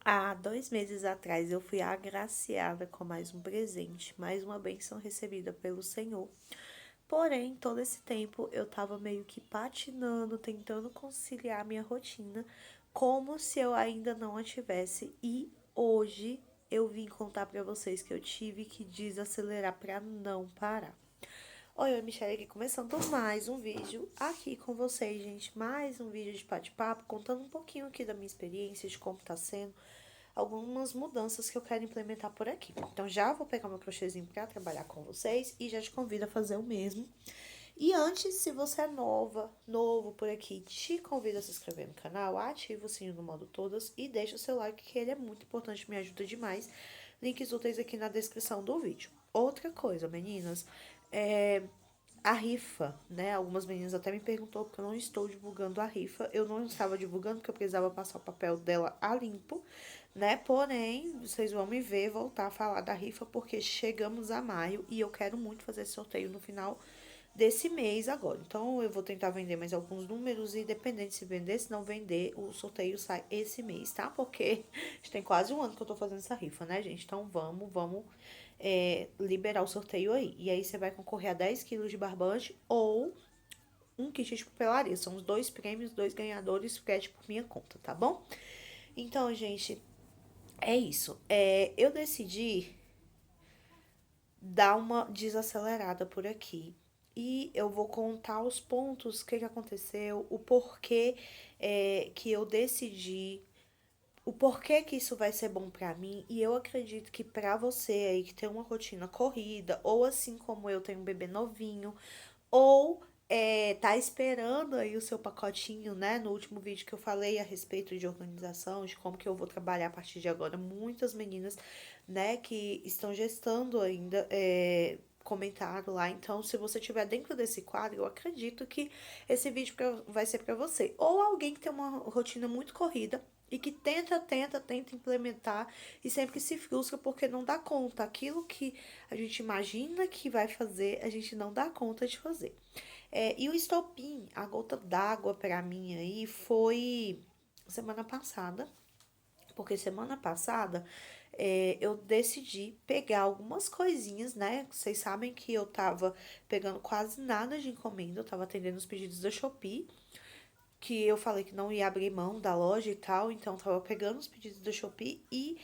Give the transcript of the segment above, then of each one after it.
Há 2 meses atrás eu fui agraciada com mais um presente, mais uma bênção recebida pelo Senhor. Porém, todo esse tempo eu tava meio que patinando, tentando conciliar minha rotina, como se eu ainda não a tivesse. E hoje eu vim contar pra vocês que eu tive que desacelerar pra não parar. Oi, eu, Michelle, aqui começando mais um vídeo aqui com vocês, gente. Mais um vídeo de bate-papo, contando um pouquinho aqui da minha experiência, de como tá sendo, algumas mudanças que eu quero implementar por aqui. Então já vou pegar meu crochêzinho pra trabalhar com vocês e já te convido a fazer o mesmo. E antes, se você é novo por aqui, te convido a se inscrever no canal, ativa o sininho no modo todas e deixa o seu like, que ele é muito importante, me ajuda demais. Links úteis aqui na descrição do vídeo. Outra coisa, meninas, é a rifa, né? Algumas meninas até me perguntou porque eu não estou divulgando a rifa. Eu não estava divulgando porque eu precisava passar o papel dela a limpo, né? Porém, vocês vão me ver voltar a falar da rifa porque chegamos a maio e eu quero muito fazer esse sorteio no final desse mês agora. Então, eu vou tentar vender mais alguns números e dependendo se vender, se não vender, o sorteio sai esse mês, tá? Porque tem quase um ano que eu tô fazendo essa rifa, né, gente? Então, vamos liberar o sorteio aí. E aí, você vai concorrer a 10 quilos de barbante ou um kit de papelaria. São os dois prêmios, dois ganhadores, frete por minha conta, tá bom? Então, gente, é isso. Eu decidi dar uma desacelerada por aqui. E eu vou contar os pontos, o que aconteceu, o porquê que eu decidi, o porquê que isso vai ser bom pra mim. E eu acredito que pra você aí que tem uma rotina corrida, ou assim como eu tenho um bebê novinho, ou tá esperando aí o seu pacotinho, né? No último vídeo que eu falei a respeito de organização, de como que eu vou trabalhar a partir de agora. Muitas meninas, né, que estão gestando ainda, comentaram lá. Então, se você estiver dentro desse quadro, eu acredito que esse vídeo vai ser para você. Ou alguém que tem uma rotina muito corrida e que tenta implementar e sempre se frustra porque não dá conta. Aquilo que a gente imagina que vai fazer, a gente não dá conta de fazer. E o estopim, a gota d'água pra mim aí foi semana passada, porque semana passada eu decidi pegar algumas coisinhas, né? Vocês sabem que eu tava pegando quase nada de encomenda, eu tava atendendo os pedidos da Shopee, que eu falei que não ia abrir mão da loja e tal, então tava pegando os pedidos da Shopee e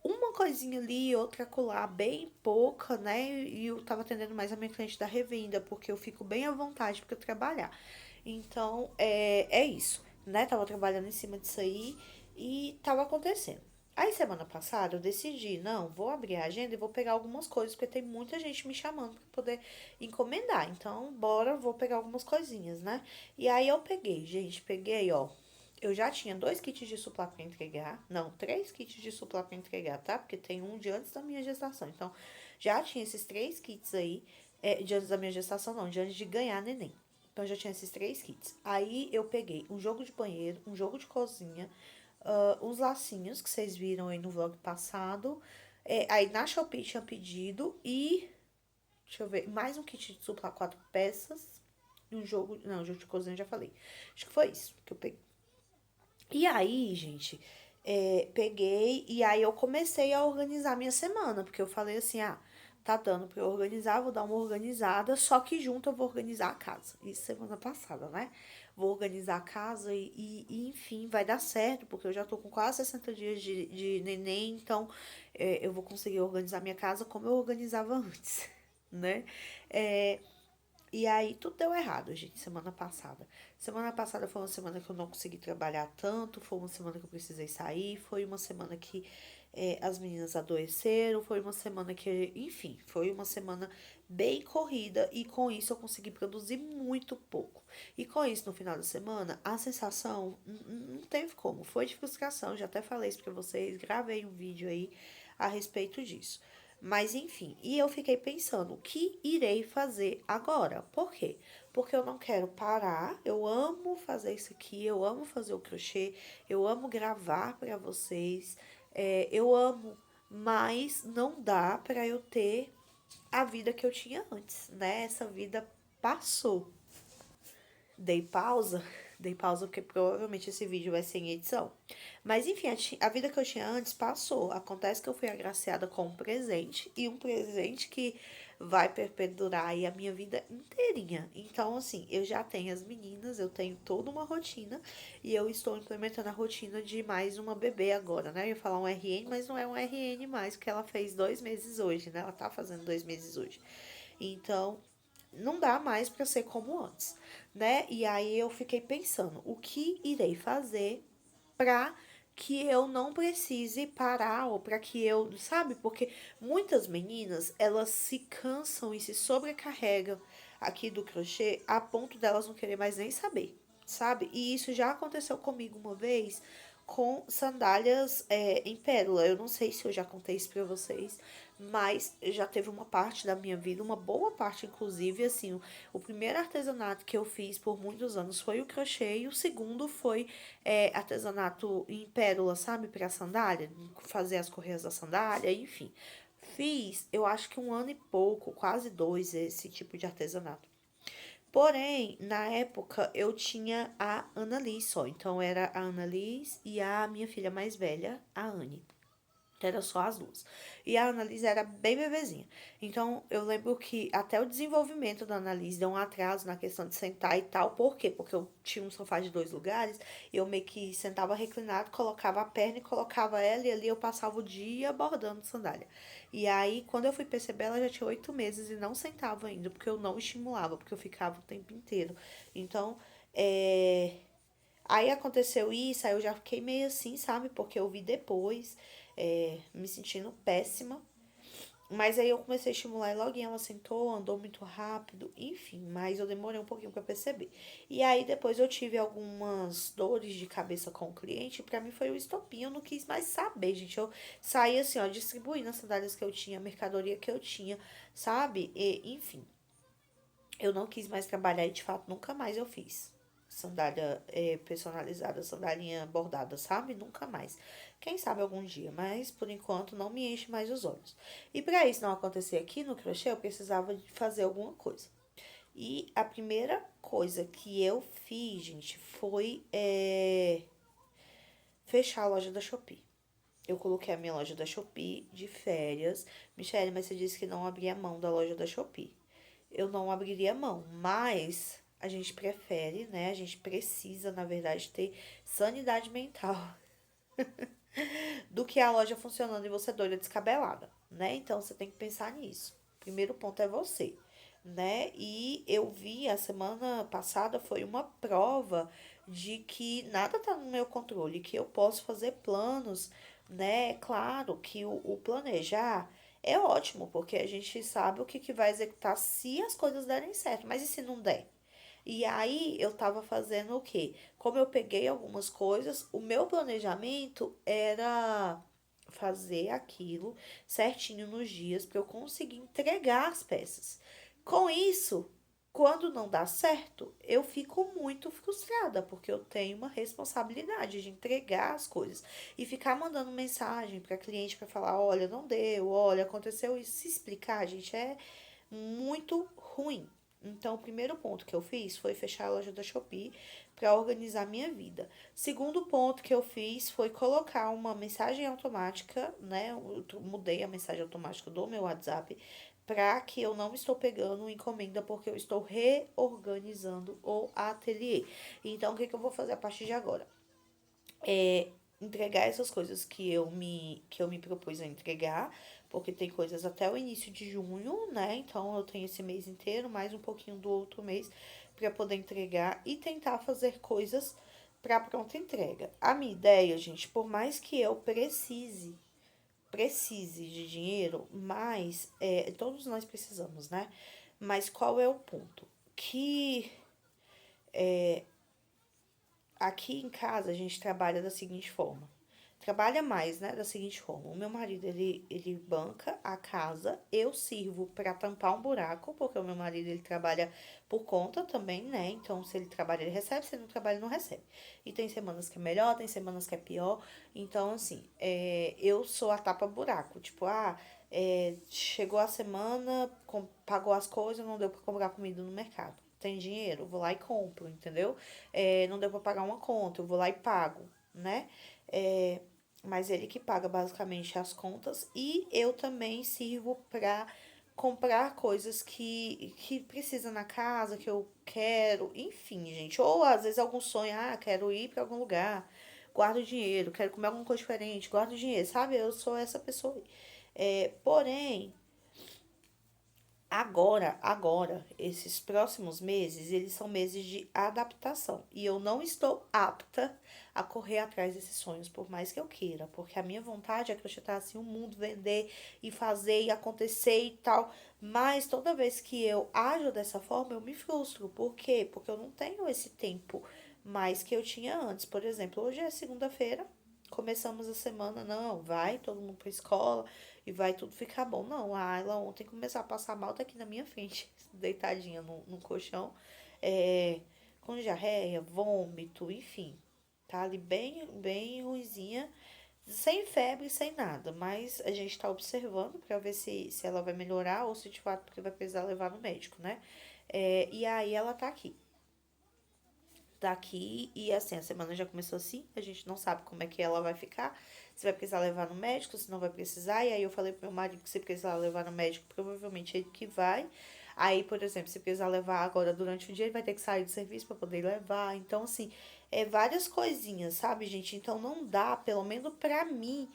uma coisinha ali, outra acolá, bem pouca, né? E eu tava atendendo mais a minha cliente da revenda, porque eu fico bem à vontade para trabalhar. Então, é isso, né? Tava trabalhando em cima disso aí e tava acontecendo. Aí, semana passada, eu decidi, não, vou abrir a agenda e vou pegar algumas coisas, porque tem muita gente me chamando para poder encomendar. Então, bora, vou pegar algumas coisinhas, né? E aí, eu peguei, gente, peguei, ó, eu já tinha 2 kits de suplá pra entregar. Não, 3 kits de suplá pra entregar, tá? Porque tem um de antes da minha gestação. Então, já tinha esses 3 kits aí. De antes da minha gestação, não, de antes de ganhar neném. Então, já tinha esses 3 kits. Aí, eu peguei um jogo de banheiro, um jogo de cozinha, uns lacinhos que vocês viram aí no vlog passado. Aí, na Shopee tinha pedido e... Deixa eu ver, mais um kit de suplá 4 peças. E um jogo... Não, jogo de cozinha eu já falei. Acho que foi isso que eu peguei. E aí, gente, peguei e aí eu comecei a organizar minha semana, porque eu falei assim, tá dando pra eu organizar, vou dar uma organizada, só que junto eu vou organizar a casa. Isso semana passada, né? Vou organizar a casa enfim, vai dar certo, porque eu já tô com quase 60 dias de neném, então eu vou conseguir organizar minha casa como eu organizava antes, né? É, e aí tudo deu errado, gente, semana passada. Semana passada foi uma semana que eu não consegui trabalhar tanto, foi uma semana que eu precisei sair, foi uma semana que as meninas adoeceram, foi uma semana que, enfim, foi uma semana bem corrida e com isso eu consegui produzir muito pouco. E com isso, no final da semana, a sensação não teve como, foi de frustração, já até falei isso pra vocês, gravei um vídeo aí a respeito disso. Mas enfim, e eu fiquei pensando, o que irei fazer agora? Por quê? Porque eu não quero parar, eu amo fazer isso aqui, eu amo fazer o crochê, eu amo gravar para vocês, eu amo, mas não dá para eu ter a vida que eu tinha antes, né? Essa vida passou. Dei pausa Dei pausa porque provavelmente esse vídeo vai ser em edição. Mas enfim, a vida que eu tinha antes passou. Acontece que eu fui agraciada com um presente, e um presente que vai perdurar aí a minha vida inteirinha. Então, assim, eu já tenho as meninas, eu tenho toda uma rotina, e eu estou implementando a rotina de mais uma bebê agora, né? Eu ia falar um RN, mas não é um RN mais, porque ela fez 2 meses hoje, né? Ela tá fazendo 2 meses hoje. Então, não dá mais para ser como antes, né? E aí eu fiquei pensando, o que irei fazer para que eu não precise parar, ou para que eu, sabe? Porque muitas meninas, elas se cansam e se sobrecarregam aqui do crochê a ponto delas não querer mais nem saber, sabe? E isso já aconteceu comigo uma vez com sandálias em pérola. Eu não sei se eu já contei isso pra vocês, mas já teve uma parte da minha vida, uma boa parte inclusive, assim, o primeiro artesanato que eu fiz por muitos anos foi o crochê, e o segundo foi artesanato em pérola, sabe, pra sandália, fazer as correias da sandália, enfim. Fiz, eu acho que 1 ano e pouco, quase 2, esse tipo de artesanato. Porém, na época eu tinha a Annalise só. Então era a Annalise e a minha filha mais velha, a Anne. Era só as duas. E a Annalise era bem bebezinha. Então, eu lembro que até o desenvolvimento da Annalise deu um atraso na questão de sentar e tal. Por quê? Porque eu tinha um sofá de 2 lugares, e eu meio que sentava reclinado, colocava a perna e colocava ela, e ali eu passava o dia bordando sandália. E aí, quando eu fui perceber, ela já tinha 8 meses e não sentava ainda, porque eu não estimulava, porque eu ficava o tempo inteiro. Então, aí aconteceu isso, aí eu já fiquei meio assim, sabe? Porque eu vi depois, me sentindo péssima. Mas aí eu comecei a estimular e logo ela sentou, andou muito rápido, enfim, mas eu demorei um pouquinho pra perceber. E aí depois eu tive algumas dores de cabeça com o cliente, e pra mim foi o estopim, eu não quis mais saber, gente. Eu saí assim, ó, distribuindo as sandálias que eu tinha, a mercadoria que eu tinha, sabe? Enfim, eu não quis mais trabalhar, e de fato nunca mais eu fiz sandália personalizada, sandalinha bordada, sabe? Nunca mais. Quem sabe algum dia, mas por enquanto não me enche mais os olhos. E para isso não acontecer aqui no crochê, eu precisava de fazer alguma coisa. E a primeira coisa que eu fiz, gente, foi fechar a loja da Shopee. Eu coloquei a minha loja da Shopee de férias. Michelle, mas você disse que não abria mão da loja da Shopee. Eu não abriria mão, mas a gente prefere, né? A gente precisa, na verdade, ter sanidade mental do que a loja funcionando e você doida descabelada, né? Então você tem que pensar nisso. Primeiro ponto é você, né? E eu vi a semana passada foi uma prova de que nada tá no meu controle, que eu posso fazer planos, né? Claro que o planejar é ótimo, porque a gente sabe o que vai executar se as coisas derem certo, mas e se não der? E aí eu tava fazendo o quê? Como eu peguei algumas coisas, o meu planejamento era fazer aquilo certinho nos dias para eu conseguir entregar as peças. Com isso, quando não dá certo, eu fico muito frustrada, porque eu tenho uma responsabilidade de entregar as coisas e ficar mandando mensagem para cliente para falar, olha, não deu, olha, aconteceu isso, se explicar, gente, é muito ruim. Então, o primeiro ponto que eu fiz foi fechar a loja da Shopee para organizar minha vida. Segundo ponto que eu fiz foi colocar uma mensagem automática, né? Eu mudei a mensagem automática do meu WhatsApp para que eu não estou pegando encomenda, porque eu estou reorganizando o ateliê. Então, o que que eu vou fazer a partir de agora? Entregar essas coisas que eu me propus a entregar, porque tem coisas até o início de junho, né? Então eu tenho esse mês inteiro, mais um pouquinho do outro mês para poder entregar e tentar fazer coisas para pronta entrega. A minha ideia, gente, por mais que eu precise de dinheiro, mas todos nós precisamos, né? Mas qual é o ponto? Que aqui em casa a gente trabalha da seguinte forma. Trabalha mais, né? Da seguinte forma. O meu marido, ele banca a casa, eu sirvo para tampar um buraco, porque o meu marido, ele trabalha por conta também, né? Então, se ele trabalha, ele recebe, se ele não trabalha, ele não recebe. E tem semanas que é melhor, tem semanas que é pior. Então, assim, eu sou a tapa-buraco. Tipo, chegou a semana, pagou as coisas, não deu para comprar comida no mercado. tem dinheiro, eu vou lá e compro, entendeu? Não deu pra pagar uma conta, eu vou lá e pago, né? É, mas ele que paga basicamente as contas e eu também sirvo pra comprar coisas que precisa na casa, que eu quero, enfim, gente. Ou às vezes algum sonho, quero ir pra algum lugar, guardo dinheiro, quero comer alguma coisa diferente, guardo dinheiro, sabe? Eu sou essa pessoa aí. Porém, agora, esses próximos meses, eles são meses de adaptação. E eu não estou apta a correr atrás desses sonhos, por mais que eu queira. Porque a minha vontade é crochetar assim o mundo, vender e fazer e acontecer e tal. Mas toda vez que eu ajo dessa forma, eu me frustro. Por quê? Porque eu não tenho esse tempo mais que eu tinha antes. Por exemplo, hoje é segunda-feira, começamos a semana, não, vai todo mundo pra escola e vai tudo ficar bom. Não, a Ayla ontem começou a passar mal, tá aqui na minha frente, deitadinha no colchão, é, com diarreia, vômito, enfim. Tá ali bem ruizinha, sem febre, sem nada. Mas a gente tá observando pra ver se ela vai melhorar ou se de fato porque vai precisar levar no médico, né? E aí ela tá aqui. Tá aqui e assim, a semana já começou assim, a gente não sabe como é que ela vai ficar, se vai precisar levar no médico, se não vai precisar, e aí eu falei pro meu marido que se precisar levar no médico, provavelmente é ele que vai. Aí, por exemplo, se precisar levar agora durante o dia, ele vai ter que sair do serviço para poder levar. Então, assim, várias coisinhas, sabe, gente? Então não dá, pelo menos pra mim,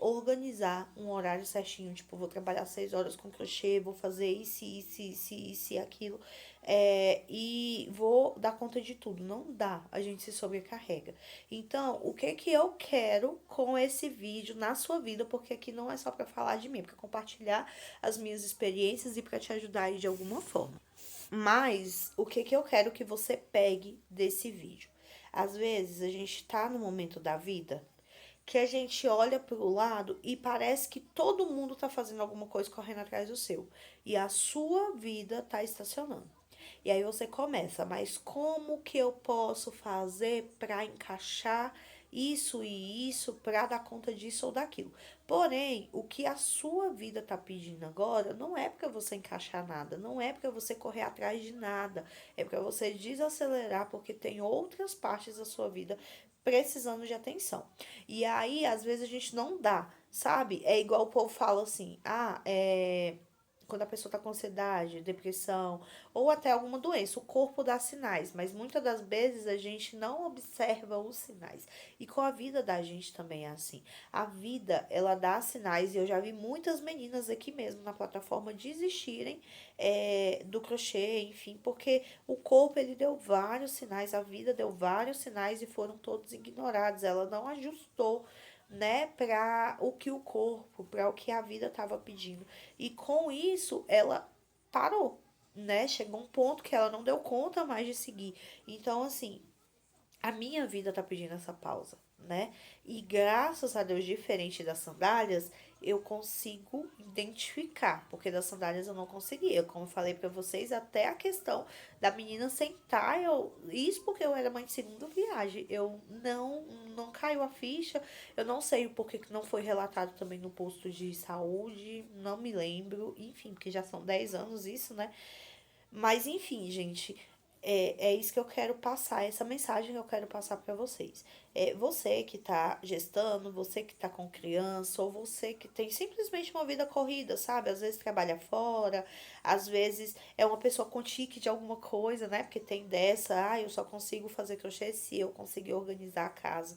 organizar um horário certinho. Tipo, vou trabalhar 6 horas com crochê, vou fazer isso e aquilo e vou dar conta de tudo. Não dá, a gente se sobrecarrega. Então, o que que eu quero com esse vídeo na sua vida? Porque aqui não é só para falar de mim, é para compartilhar as minhas experiências e para te ajudar aí de alguma forma. Mas o que que eu quero que você pegue desse vídeo? Às vezes a gente tá no momento da vida que a gente olha pro lado e parece que todo mundo tá fazendo alguma coisa correndo atrás do seu. E a sua vida tá estacionando. E aí você começa, mas como que eu posso fazer para encaixar isso e isso para dar conta disso ou daquilo? Porém, o que a sua vida tá pedindo agora não é para você encaixar nada, não é para você correr atrás de nada, é para você desacelerar porque tem outras partes da sua vida precisando de atenção. E aí, às vezes a gente não dá, sabe? É igual o povo fala assim: quando a pessoa tá com ansiedade, depressão ou até alguma doença, o corpo dá sinais, mas muitas das vezes a gente não observa os sinais. E com a vida da gente também é assim. A vida, ela dá sinais e eu já vi muitas meninas aqui mesmo na plataforma desistirem do crochê, enfim, porque o corpo ele deu vários sinais, a vida deu vários sinais e foram todos ignorados. Ela não ajustou, né, para o que o corpo, para o que a vida estava pedindo. E com isso, ela parou, né? Chegou um ponto que ela não deu conta mais de seguir. Então, assim, a minha vida tá pedindo essa pausa, né? E graças a Deus, diferente das sandálias, eu consigo identificar, porque das sandálias eu não conseguia. Como eu falei pra vocês, até a questão da menina sentar, isso porque eu era mãe de segunda viagem, eu não caiu a ficha. Eu não sei o porquê que não foi relatado também no posto de saúde, não me lembro, enfim, porque já são 10 anos isso, né? Mas enfim, gente, é isso que eu quero passar, essa mensagem que eu quero passar para vocês. Você que tá gestando, você que tá com criança, ou você que tem simplesmente uma vida corrida, sabe? Às vezes trabalha fora, às vezes é uma pessoa com tique de alguma coisa, né? Porque tem dessa, eu só consigo fazer crochê se eu conseguir organizar a casa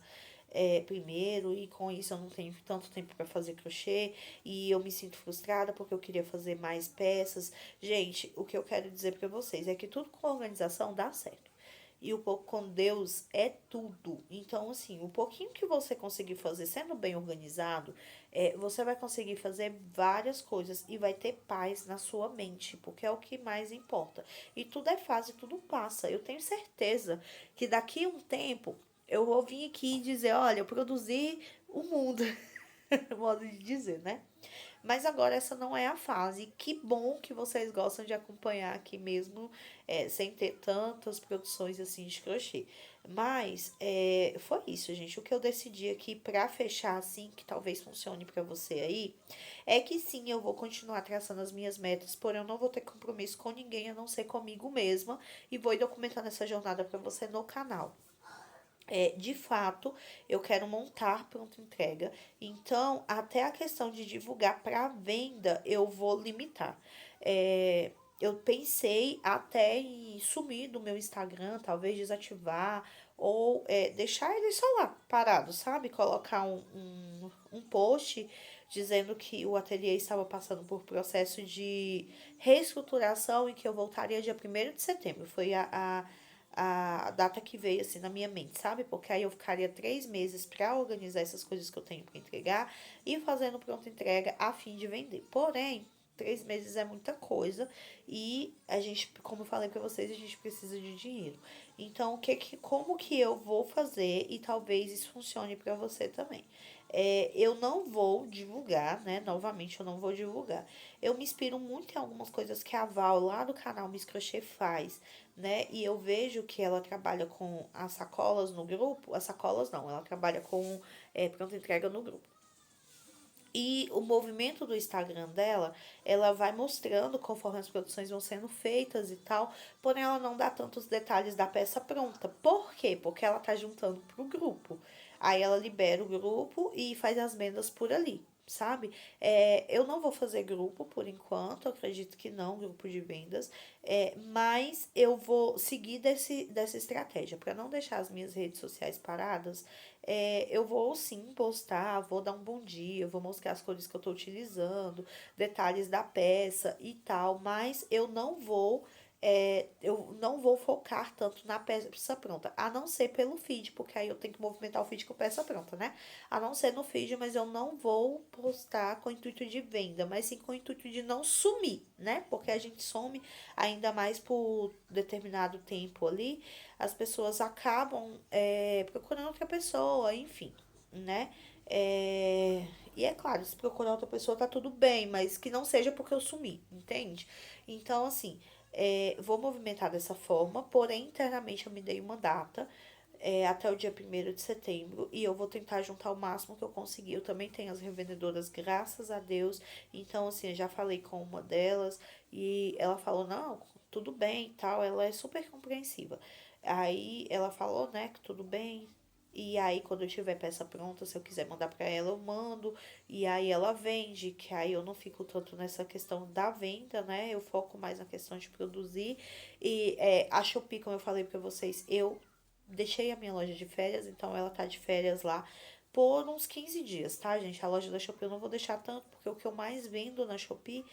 primeiro, e com isso eu não tenho tanto tempo para fazer crochê e eu me sinto frustrada porque eu queria fazer mais peças. Gente, o que eu quero dizer para vocês é que tudo com organização dá certo. E o pouco com Deus é tudo. Então, assim, o pouquinho que você conseguir fazer sendo bem organizado, você vai conseguir fazer várias coisas e vai ter paz na sua mente, porque é o que mais importa. E tudo é fácil, tudo passa. Eu tenho certeza que daqui a um tempo eu vou vir aqui dizer: olha, eu produzi o mundo, modo de dizer, né? Mas agora essa não é a fase. Que bom que vocês gostam de acompanhar aqui mesmo, sem ter tantas produções assim de crochê. Mas foi isso, gente. O que eu decidi aqui pra fechar assim, que talvez funcione pra você aí, é que sim, eu vou continuar traçando as minhas metas, porém eu não vou ter compromisso com ninguém a não ser comigo mesma e vou ir documentando essa jornada pra você no canal. De fato, eu quero montar pronta entrega. Então, até a questão de divulgar para venda, eu vou limitar. Eu pensei até em sumir do meu Instagram, talvez desativar, ou deixar ele só lá, parado, sabe? Colocar um post dizendo que o ateliê estava passando por processo de reestruturação e que eu voltaria dia 1º de setembro. Foi a data que veio assim na minha mente, sabe? Porque aí eu ficaria 3 meses para organizar essas coisas que eu tenho para entregar e fazendo pronta entrega a fim de vender. Porém, 3 meses é muita coisa e a gente, como eu falei para vocês, a gente precisa de dinheiro. Então, como que eu vou fazer e talvez isso funcione para você também? Eu não vou divulgar, né? Novamente, eu não vou divulgar. Eu me inspiro muito em algumas coisas que a Val lá do canal Miss Crochê faz, né? E eu vejo que ela trabalha com as sacolas no grupo. As sacolas não, ela trabalha com pronta entrega no grupo. E o movimento do Instagram dela, ela vai mostrando conforme as produções vão sendo feitas e tal, porém ela não dá tantos detalhes da peça pronta. Por quê? Porque ela tá juntando pro grupo. Aí ela libera o grupo e faz as vendas por ali, sabe? Eu não vou fazer grupo por enquanto, acredito que não, grupo de vendas, mas eu vou seguir dessa estratégia para não deixar as minhas redes sociais paradas. Eu vou sim postar, vou dar um bom dia, vou mostrar as cores que eu tô utilizando, detalhes da peça e tal, mas eu não vou focar tanto na peça pronta, a não ser pelo feed, porque aí eu tenho que movimentar o feed com peça pronta, né? A não ser no feed, mas eu não vou postar com o intuito de venda, mas sim com o intuito de não sumir, né? Porque a gente some ainda mais por determinado tempo ali, as pessoas acabam procurando outra pessoa, enfim, né? É, e é claro, se procurar outra pessoa tá tudo bem, mas que não seja porque eu sumi, entende? Então, assim, vou movimentar dessa forma, porém, internamente eu me dei uma data, até o dia 1º de setembro, e eu vou tentar juntar o máximo que eu conseguir. Eu também tenho as revendedoras, graças a Deus. Então, assim, eu já falei com uma delas e ela falou, não, tudo bem e tal. Ela é super compreensiva. Aí ela falou, né, que tudo bem. E aí, quando eu tiver peça pronta, se eu quiser mandar pra ela, eu mando. E aí ela vende, que aí eu não fico tanto nessa questão da venda, né? Eu foco mais na questão de produzir. E a Shopee, como eu falei pra vocês, eu deixei a minha loja de férias, então ela tá de férias lá por uns 15 dias, tá, gente? A loja da Shopee eu não vou deixar tanto, porque o que eu mais vendo na Shopee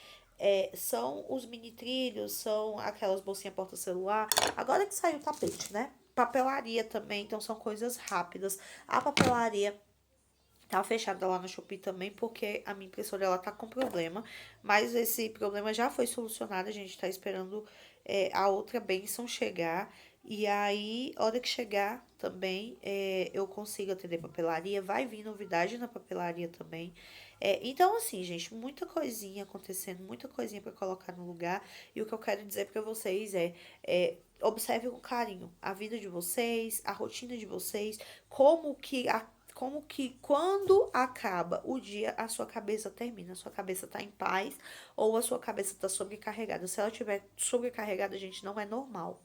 são os mini trilhos, são aquelas bolsinhas porta-celular. Agora que saiu o tapete, né? Papelaria também, então são coisas rápidas. A papelaria tá fechada lá na Shopee também, porque a minha impressora ela tá com problema. Mas esse problema já foi solucionado, a gente tá esperando a outra bênção chegar. E aí, hora que chegar também, eu consigo atender papelaria. Vai vir novidade na papelaria também. Então, assim, gente, muita coisinha acontecendo, muita coisinha pra colocar no lugar. E o que eu quero dizer pra vocês observe com carinho a vida de vocês, a rotina de vocês, como que quando acaba o dia, a sua cabeça termina, a sua cabeça tá em paz ou a sua cabeça tá sobrecarregada. Se ela tiver sobrecarregada, gente, não é normal.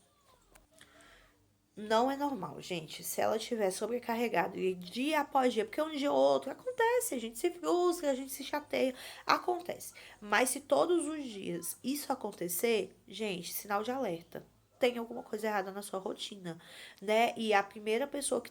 Não é normal, gente. Se ela tiver sobrecarregada e dia após dia, porque um dia ou outro acontece, a gente se frustra, a gente se chateia, acontece. Mas se todos os dias isso acontecer, gente, sinal de alerta. Tem alguma coisa errada na sua rotina, né? E a primeira pessoa que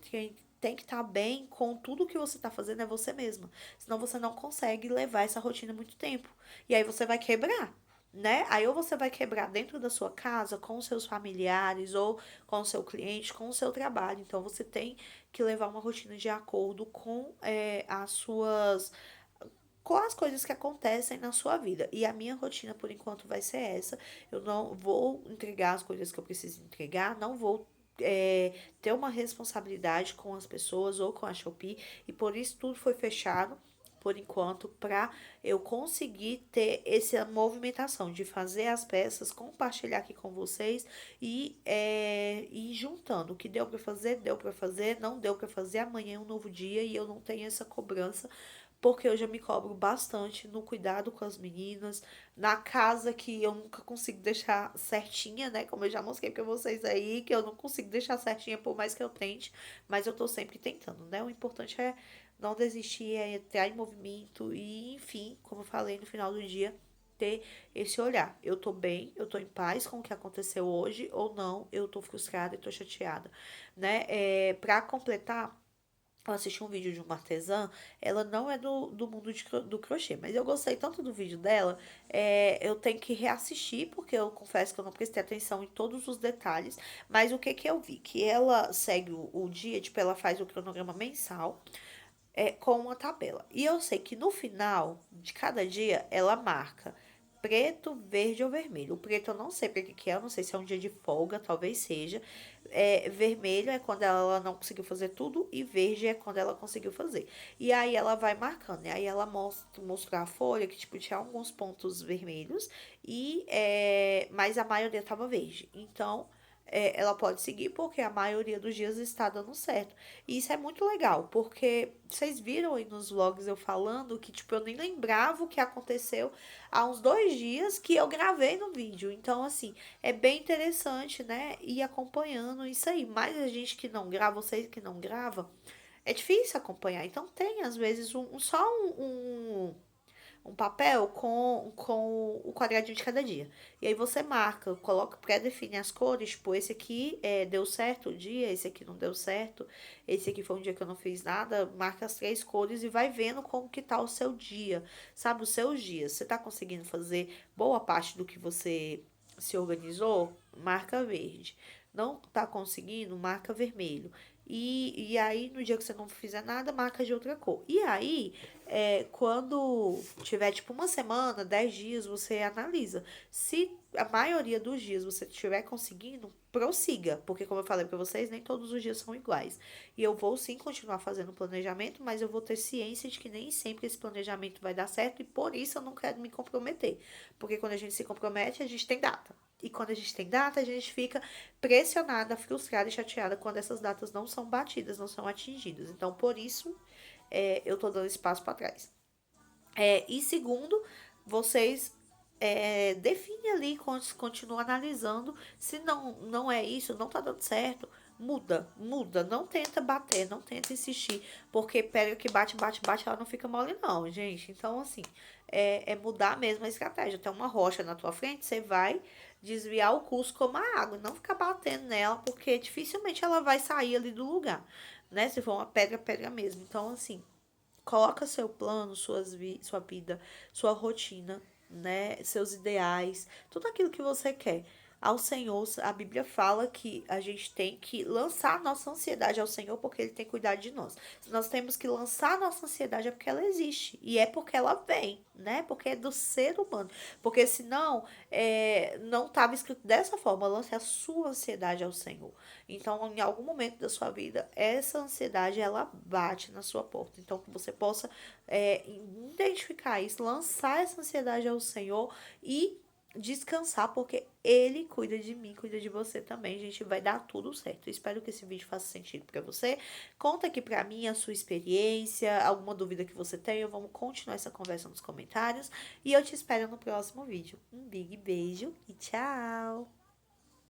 tem que estar bem com tudo que você tá fazendo é você mesma. Senão você não consegue levar essa rotina muito tempo. E aí você vai quebrar, né? Aí ou você vai quebrar dentro da sua casa, com os seus familiares, ou com o seu cliente, com o seu trabalho. Então você tem que levar uma rotina de acordo com com as coisas que acontecem na sua vida. E a minha rotina, por enquanto, vai ser essa. Eu não vou entregar as coisas que eu preciso entregar, não vou ter uma responsabilidade com as pessoas ou com a Shopee. E por isso tudo foi fechado. por enquanto, para eu conseguir ter essa movimentação de fazer as peças, compartilhar aqui com vocês e ir juntando. O que deu para fazer, não deu para fazer, amanhã é um novo dia e eu não tenho essa cobrança, porque eu já me cobro bastante no cuidado com as meninas, na casa que eu nunca consigo deixar certinha, né? Como eu já mostrei pra vocês aí, que eu não consigo deixar certinha por mais que eu tente, mas eu tô sempre tentando, né? O importante é não desistir, é entrar em movimento e, enfim, como eu falei no final do dia, ter esse olhar. Eu tô bem, eu tô em paz com o que aconteceu hoje, ou não, eu tô frustrada e tô chateada, né? Pra completar, eu assisti um vídeo de uma artesã, ela não é do mundo do crochê, mas eu gostei tanto do vídeo dela, eu tenho que reassistir, porque eu confesso que eu não prestei atenção em todos os detalhes, mas o que que eu vi? Que ela segue o dia, tipo, ela faz o cronograma mensal, com uma tabela. E eu sei que no final de cada dia ela marca preto, verde ou vermelho. O preto eu não sei para que é, eu não sei se é um dia de folga, talvez seja. Vermelho é quando ela não conseguiu fazer tudo e verde é quando ela conseguiu fazer. E aí ela vai marcando, e aí ela mostra a folha que tipo tinha alguns pontos vermelhos mas a maioria tava verde. Então ela pode seguir porque a maioria dos dias está dando certo. E isso é muito legal, porque vocês viram aí nos vlogs eu falando que, tipo, eu nem lembrava o que aconteceu há uns 2 dias que eu gravei no vídeo. Então, assim, é bem interessante, né? Ir acompanhando isso aí. Mas a gente que não grava, vocês que não gravam, é difícil acompanhar. Então, tem, às vezes, só um papel com o quadradinho de cada dia. E aí você marca, coloca, pré-define as cores, tipo, esse aqui deu certo o dia, esse aqui não deu certo, esse aqui foi um dia que eu não fiz nada, marca as 3 cores e vai vendo como que tá o seu dia, sabe, os seus dias. Você tá conseguindo fazer boa parte do que você se organizou? Marca verde. Não tá conseguindo? Marca vermelho. E aí, no dia que você não fizer nada, marca de outra cor. E aí, quando tiver tipo uma semana, 10 dias, você analisa. Se a maioria dos dias você estiver conseguindo, prossiga. Porque, como eu falei pra vocês, nem todos os dias são iguais. E eu vou sim continuar fazendo planejamento, mas eu vou ter ciência de que nem sempre esse planejamento vai dar certo. E por isso eu não quero me comprometer. Porque quando a gente se compromete, a gente tem data. E quando a gente tem data, a gente fica pressionada, frustrada e chateada quando essas datas não são batidas, não são atingidas. Então, por isso, eu tô dando espaço para trás. E segundo, vocês definem ali, continuam analisando. Se não é isso, não tá dando certo, muda. Não tenta bater, não tenta insistir. Porque pega que bate, bate, bate, ela não fica mole, não, gente. Então, assim, é mudar mesmo a estratégia. Tem uma rocha na tua frente, você vai desviar o curso como a água. Não ficar batendo nela, porque dificilmente ela vai sair ali do lugar, né? Se for uma pedra, pedra mesmo. Então, assim, coloca seu plano, sua vida, sua rotina, né? Seus ideais, tudo aquilo que você quer. Ao Senhor, a Bíblia fala que a gente tem que lançar a nossa ansiedade ao Senhor porque Ele tem cuidado de nós. Se nós temos que lançar a nossa ansiedade é porque ela existe. E é porque ela vem, né? Porque é do ser humano. Porque senão, não estava escrito dessa forma. Lance a sua ansiedade ao Senhor. Então, em algum momento da sua vida, essa ansiedade ela bate na sua porta. Então, que você possa identificar isso, lançar essa ansiedade ao Senhor e descansar, porque Ele cuida de mim, cuida de você também. Gente, vai dar tudo certo. Espero que esse vídeo faça sentido para você. Conta aqui pra mim a sua experiência, alguma dúvida que você tenha. Vamos continuar essa conversa nos comentários. E eu te espero no próximo vídeo. Um big beijo e tchau!